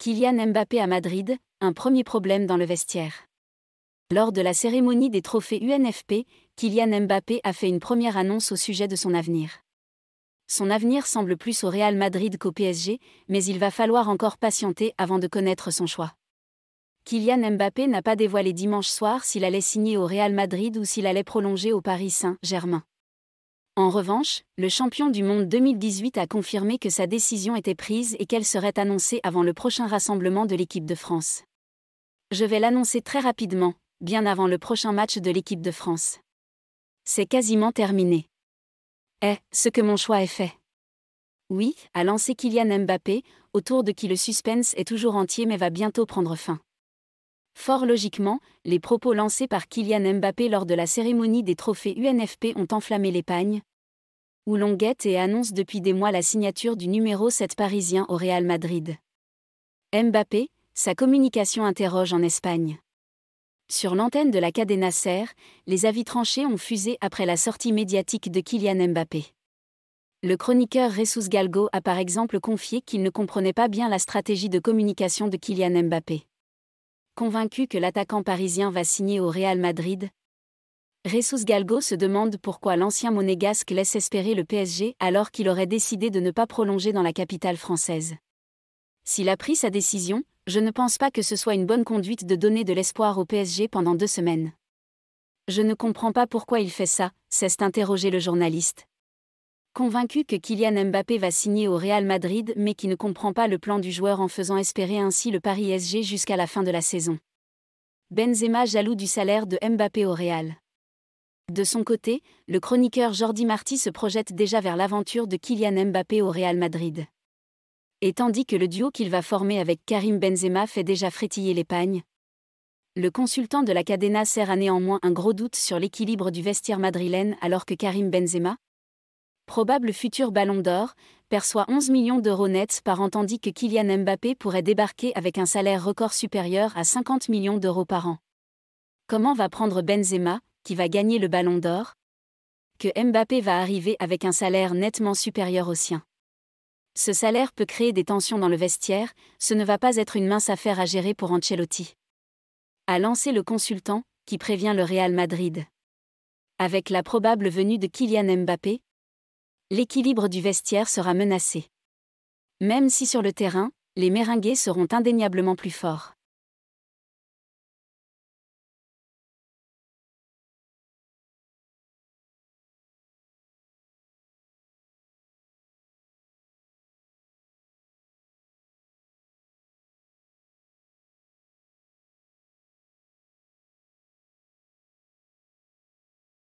Kylian Mbappé à Madrid, un premier problème dans le vestiaire. Lors de la cérémonie des trophées UNFP, Kylian Mbappé a fait une première annonce au sujet de son avenir. Son avenir semble plus au Real Madrid qu'au PSG, mais il va falloir encore patienter avant de connaître son choix. Kylian Mbappé n'a pas dévoilé dimanche soir s'il allait signer au Real Madrid ou s'il allait prolonger au Paris Saint-Germain. En revanche, le champion du monde 2018 a confirmé que sa décision était prise et qu'elle serait annoncée avant le prochain rassemblement de l'équipe de France. Je vais l'annoncer très rapidement, bien avant le prochain match de l'équipe de France. C'est quasiment terminé. Ce que mon choix est fait. Oui, a lancé Kylian Mbappé, autour de qui le suspense est toujours entier mais va bientôt prendre fin. Fort logiquement, les propos lancés par Kylian Mbappé lors de la cérémonie des trophées UNFP ont enflammé l'Espagne, où l'on guette et annonce depuis des mois la signature du numéro 7 parisien au Real Madrid. Mbappé, sa communication interroge en Espagne. Sur l'antenne de la Cadena SER, les avis tranchés ont fusé après la sortie médiatique de Kylian Mbappé. Le chroniqueur Jesús Galgo a par exemple confié qu'il ne comprenait pas bien la stratégie de communication de Kylian Mbappé. Convaincu que l'attaquant parisien va signer au Real Madrid, Jesús Galgo se demande pourquoi l'ancien monégasque laisse espérer le PSG alors qu'il aurait décidé de ne pas prolonger dans la capitale française. S'il a pris sa décision, je ne pense pas que ce soit une bonne conduite de donner de l'espoir au PSG pendant 2 semaines. Je ne comprends pas pourquoi il fait ça, s'est interrogé le journaliste. Convaincu que Kylian Mbappé va signer au Real Madrid mais qui ne comprend pas le plan du joueur en faisant espérer ainsi le Paris SG jusqu'à la fin de la saison. Benzema jaloux du salaire de Mbappé au Real. De son côté, le chroniqueur Jordi Martí se projette déjà vers l'aventure de Kylian Mbappé au Real Madrid. Et tandis que le duo qu'il va former avec Karim Benzema fait déjà frétiller l'Espagne, le consultant de la Cadena SER a néanmoins un gros doute sur l'équilibre du vestiaire madrilène alors que Karim Benzema, probable futur ballon d'or, perçoit 11 millions d'euros nets par an tandis que Kylian Mbappé pourrait débarquer avec un salaire record supérieur à 50 millions d'euros par an. Comment va prendre Benzema, qui va gagner le ballon d'or, que Mbappé va arriver avec un salaire nettement supérieur au sien? Ce salaire peut créer des tensions dans le vestiaire, ce ne va pas être une mince affaire à gérer pour Ancelotti, a lancé le consultant, qui prévient le Real Madrid. Avec la probable venue de Kylian Mbappé, l'équilibre du vestiaire sera menacé. Même si sur le terrain, les Merengues seront indéniablement plus forts.